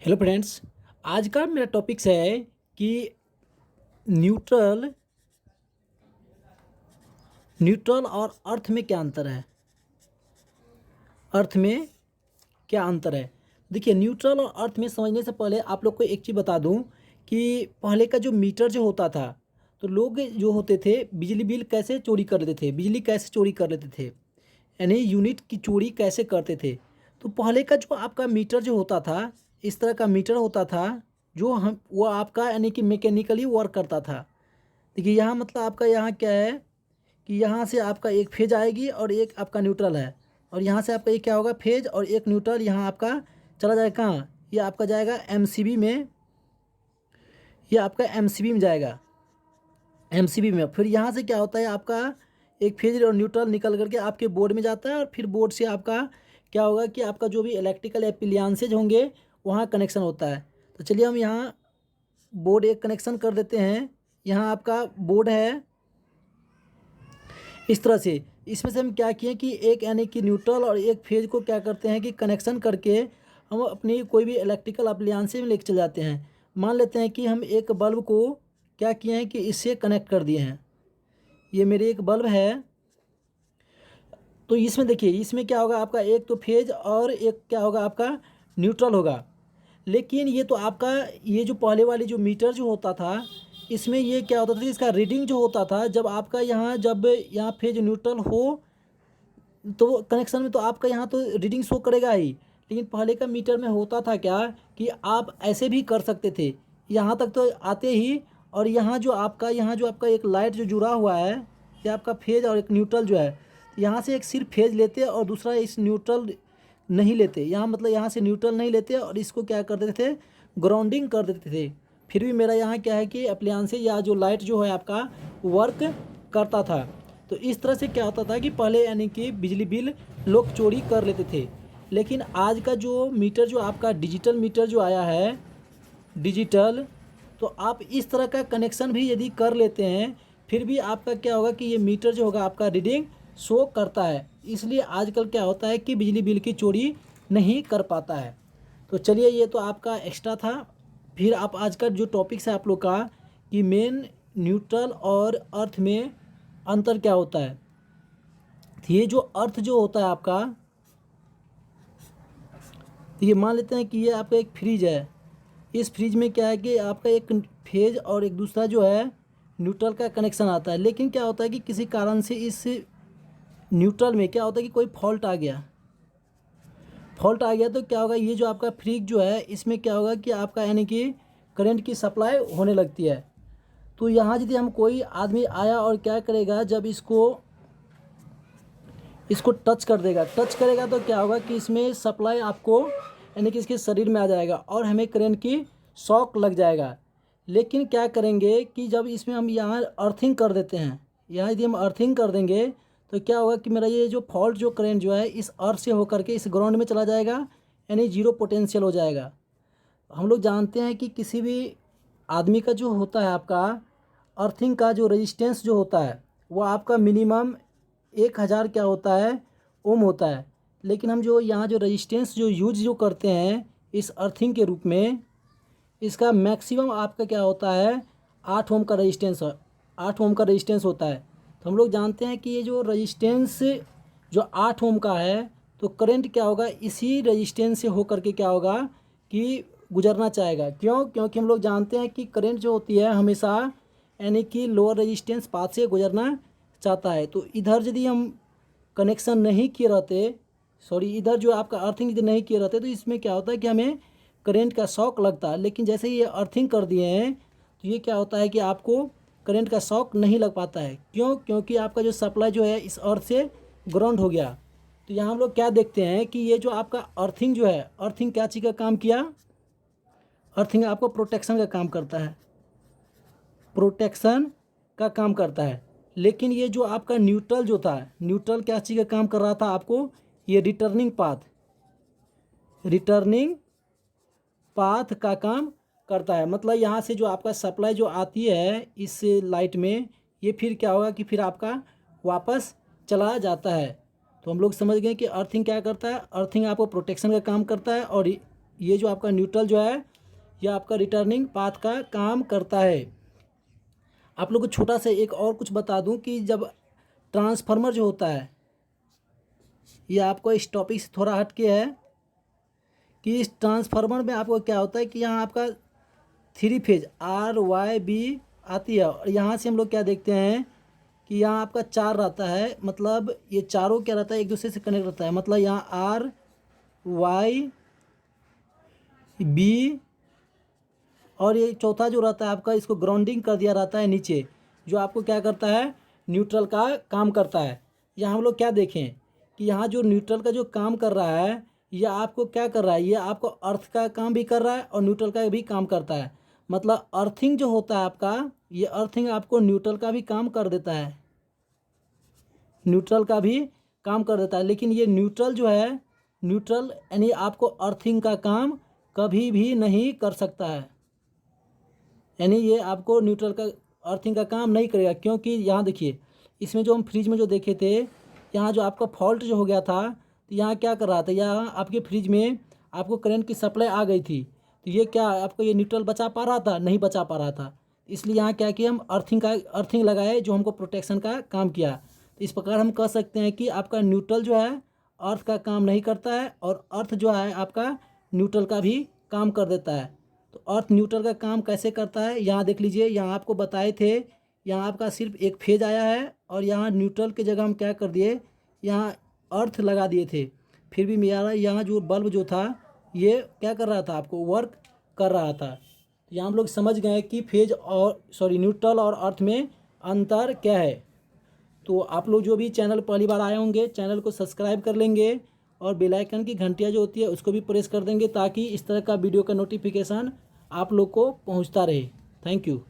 Hello friends. आज का मेरा टॉपिक्स है कि न्यूट्रल न्यूट्रल और अर्थ में क्या अंतर है। अर्थ में क्या अंतर है। देखिए, न्यूट्रल और अर्थ में समझने से पहले आप लोग को एक चीज़ बता दूं कि पहले का जो मीटर जो होता था, तो लोग जो होते थे बिजली बिल कैसे चोरी कर लेते थे, बिजली कैसे चोरी कर लेते थे, यानी यूनिट की चोरी कैसे करते थे। तो पहले का जो आपका मीटर जो होता था, इस तरह का मीटर होता था जो हम वो आपका यानी कि मैकेनिकली वर्क करता था। देखिए यहाँ मतलब आपका यहाँ क्या है कि यहाँ से आपका एक फेज आएगी और एक आपका न्यूट्रल है, और यहाँ से आपका ये क्या होगा, फेज और एक न्यूट्रल यहाँ आपका चला जाएगा कहाँ, ये आपका जाएगा एमसीबी में, ये आपका एमसीबी में जाएगा। एमसीबी में फिर यहाँ से क्या होता है, आपका एक फेज और न्यूट्रल निकल करके आपके बोर्ड में जाता है, और फिर बोर्ड से आपका क्या होगा कि आपका जो भी इलेक्ट्रिकल एप्लियंसेज होंगे वहाँ कनेक्शन होता है। तो चलिए हम यहाँ बोर्ड एक कनेक्शन कर देते हैं। यहाँ आपका बोर्ड है इस तरह से। इसमें से हम क्या किए कि एक यानी कि न्यूट्रल और एक फेज को क्या करते हैं कि कनेक्शन करके हम अपनी कोई भी इलेक्ट्रिकल अप्लायंस में लेके चले जाते हैं। मान लेते हैं कि हम एक बल्ब को क्या किए हैं कि इससे कनेक्ट कर दिए हैं। ये मेरे एक बल्ब है, तो इसमें देखिए इसमें क्या होगा, आपका एक तो फेज और एक क्या होगा आपका न्यूट्रल होगा। लेकिन ये तो आपका ये जो पहले वाली जो मीटर जो होता था, इसमें ये क्या होता था, इसका रीडिंग जो होता था जब आपका यहाँ जब यहाँ फेज न्यूट्रल हो तो कनेक्शन में तो आपका यहाँ तो रीडिंग शो करेगा ही। लेकिन पहले का मीटर में होता था क्या कि आप ऐसे भी कर सकते थे, यहाँ तक तो आते ही, और यहाँ जो आपका एक लाइट जो जुड़ा हुआ है, ये आपका फेज और एक न्यूट्रल जो है, यहाँ से एक सिर्फ फेज लेते और दूसरा इस न्यूट्रल नहीं लेते, यहाँ मतलब यहाँ से न्यूट्रल नहीं लेते और इसको क्या कर देते थे, ग्राउंडिंग कर देते थे। फिर भी मेरा यहाँ क्या है कि अप्लायंसेज या जो लाइट जो है आपका वर्क करता था। तो इस तरह से क्या होता था कि पहले यानी कि बिजली बिल लोग चोरी कर लेते थे। लेकिन आज का जो मीटर जो आपका डिजिटल मीटर जो आया है, डिजिटल, तो आप इस तरह का कनेक्शन भी यदि कर लेते हैं फिर भी आपका क्या होगा कि ये मीटर जो होगा आपका रीडिंग शो करता है। इसलिए आजकल क्या होता है कि बिजली बिल की चोरी नहीं कर पाता है। तो चलिए ये तो आपका एक्स्ट्रा था। फिर आप आज का जो टॉपिक्स है आप लोग का कि मेन न्यूट्रल और अर्थ में अंतर क्या होता है। तो ये जो अर्थ जो होता है आपका, तो ये मान लेते हैं कि ये आपका एक फ्रिज है। इस फ्रिज में क्या है कि आपका एक फेज और एक दूसरा जो है न्यूट्रल का कनेक्शन आता है। लेकिन क्या होता है कि किसी कारण से इस न्यूट्रल में क्या होता है कि कोई फॉल्ट आ गया, तो क्या होगा, ये जो आपका फ्रिज जो है इसमें क्या होगा कि आपका यानी कि करंट की सप्लाई होने लगती है। तो यहाँ यदि हम कोई आदमी आया और क्या करेगा, जब इसको इसको टच कर देगा, टच करेगा तो क्या होगा कि इसमें सप्लाई आपको यानी कि इसके शरीर में आ जाएगा और हमें करंट की शॉक लग जाएगा। लेकिन क्या करेंगे कि जब इसमें हम यहाँ अर्थिंग कर देते हैं, यहाँ यदि हम अर्थिंग कर देंगे तो क्या होगा कि मेरा ये जो फॉल्ट जो करंट जो है इस अर्थ से होकर के इस ग्राउंड में चला जाएगा, यानी जीरो पोटेंशियल हो जाएगा। हम लोग जानते हैं कि किसी भी आदमी का जो होता है आपका अर्थिंग का जो रेजिस्टेंस जो होता है वो आपका मिनिमम 1000 क्या होता है, ओम होता है। लेकिन हम जो यहाँ जो रेजिस्टेंस जो यूज जो करते हैं इस अर्थिंग के रूप में, इसका मैक्सिमम आपका क्या होता है, 8 ओम का रेजिस्टेंस, 8 ओम का रेजिस्टेंस होता है। तो हम लोग जानते हैं कि ये जो रेजिस्टेंस जो 8 ओम का है, तो करंट क्या होगा इसी रेजिस्टेंस से होकर के क्या होगा कि गुजरना चाहेगा। क्यों? क्योंकि हम लोग जानते हैं कि करंट जो होती है हमेशा यानी कि लोअर रेजिस्टेंस पाथ से गुजरना चाहता है। तो इधर यदि हम कनेक्शन नहीं किए रहते, सॉरी इधर जो आपका अर्थिंग यदि नहीं किए रहते, तो इसमें क्या होता है कि हमें करंट का शॉक लगता है। लेकिन जैसे ही ये अर्थिंग कर दिए हैं तो ये क्या होता है कि आपको करंट का शॉक नहीं लग पाता है। क्यों? क्योंकि आपका जो सप्लाई जो है इस अर्थ से ग्राउंड हो गया। तो यहाँ हम लोग क्या देखते हैं कि ये जो आपका अर्थिंग जो है, अर्थिंग क्या चीज़ का काम किया, अर्थिंग आपको प्रोटेक्शन का काम करता है, प्रोटेक्शन का काम करता है। लेकिन ये जो आपका न्यूट्रल जो था, न्यूट्रल क्या चीज़ का काम कर रहा था आपको, ये रिटर्निंग पाथ, रिटर्निंग पाथ का काम करता है। मतलब यहाँ से जो आपका सप्लाई जो आती है इस लाइट में, ये फिर क्या होगा कि फिर आपका वापस चला जाता है। तो हम लोग समझ गए कि अर्थिंग क्या करता है, अर्थिंग आपको प्रोटेक्शन का काम करता है और ये जो आपका न्यूट्रल जो है यह आपका रिटर्निंग पाथ का काम करता है। आप लोग को छोटा सा एक और कुछ बता दूं कि जब ट्रांसफार्मर जो होता है, ये आपको इस टॉपिक से थोड़ा हट के है कि इस ट्रांसफार्मर में आपको क्या होता है कि यहाँ आपका 3 फेज RYB आती है, और यहाँ से हम लोग क्या देखते हैं कि यहाँ आपका 4 रहता है, मतलब ये चारों क्या रहता है एक दूसरे से कनेक्ट रहता है, मतलब यहाँ RYB, और ये चौथा जो रहता है आपका, इसको ग्राउंडिंग कर दिया रहता है नीचे, जो आपको क्या करता है न्यूट्रल का काम करता है। यहाँ हम लोग क्या देखें कि यहाँ जो न्यूट्रल का जो काम कर रहा है यह आपको क्या कर रहा है, ये आपको अर्थ का काम भी कर रहा है और न्यूट्रल का भी काम करता है। मतलब अर्थिंग जो होता है आपका, ये अर्थिंग आपको न्यूट्रल का भी काम कर देता है, न्यूट्रल का भी काम कर देता है। लेकिन ये न्यूट्रल जो है, न्यूट्रल यानी आपको अर्थिंग का काम कभी भी नहीं कर सकता है, यानी ये आपको न्यूट्रल का अर्थिंग का काम नहीं करेगा। क्योंकि यहाँ देखिए, इसमें जो हम फ्रिज में जो देखे थे, यहाँ जो आपका फॉल्ट जो हो गया था, तो यहाँ क्या कर रहा था, यहाँ आपके फ्रिज में आपको करंट की सप्लाई आ गई थी, तो ये क्या आपको ये न्यूट्रल बचा पा रहा था, नहीं बचा पा रहा था। इसलिए यहाँ क्या किया, हम अर्थिंग लगाए जो हमको प्रोटेक्शन का काम किया। तो इस प्रकार हम कह सकते हैं कि आपका न्यूट्रल जो है अर्थ का काम नहीं करता है, और अर्थ जो है आपका न्यूट्रल का भी काम कर देता है। तो अर्थ न्यूट्रल का काम कैसे करता है, यहाँ देख लीजिए, यहाँ आपको बताए थे, यहाँ आपका सिर्फ एक फेज आया है, और यहाँ न्यूट्रल की जगह हम क्या कर दिए, यहाँ अर्थ लगा दिए थे। फिर भी मेरा यहाँ जो बल्ब जो था ये क्या कर रहा था, आपको वर्क कर रहा था। तो यहाँ हम लोग समझ गए कि फेज और न्यूट्रल और अर्थ में अंतर क्या है। तो आप लोग जो भी चैनल पहली बार आए होंगे, चैनल को सब्सक्राइब कर लेंगे, और बेल आइकन की घंटियाँ जो होती है उसको भी प्रेस कर देंगे, ताकि इस तरह का वीडियो का नोटिफिकेशन आप लोग को पहुंचता रहे। Thank you.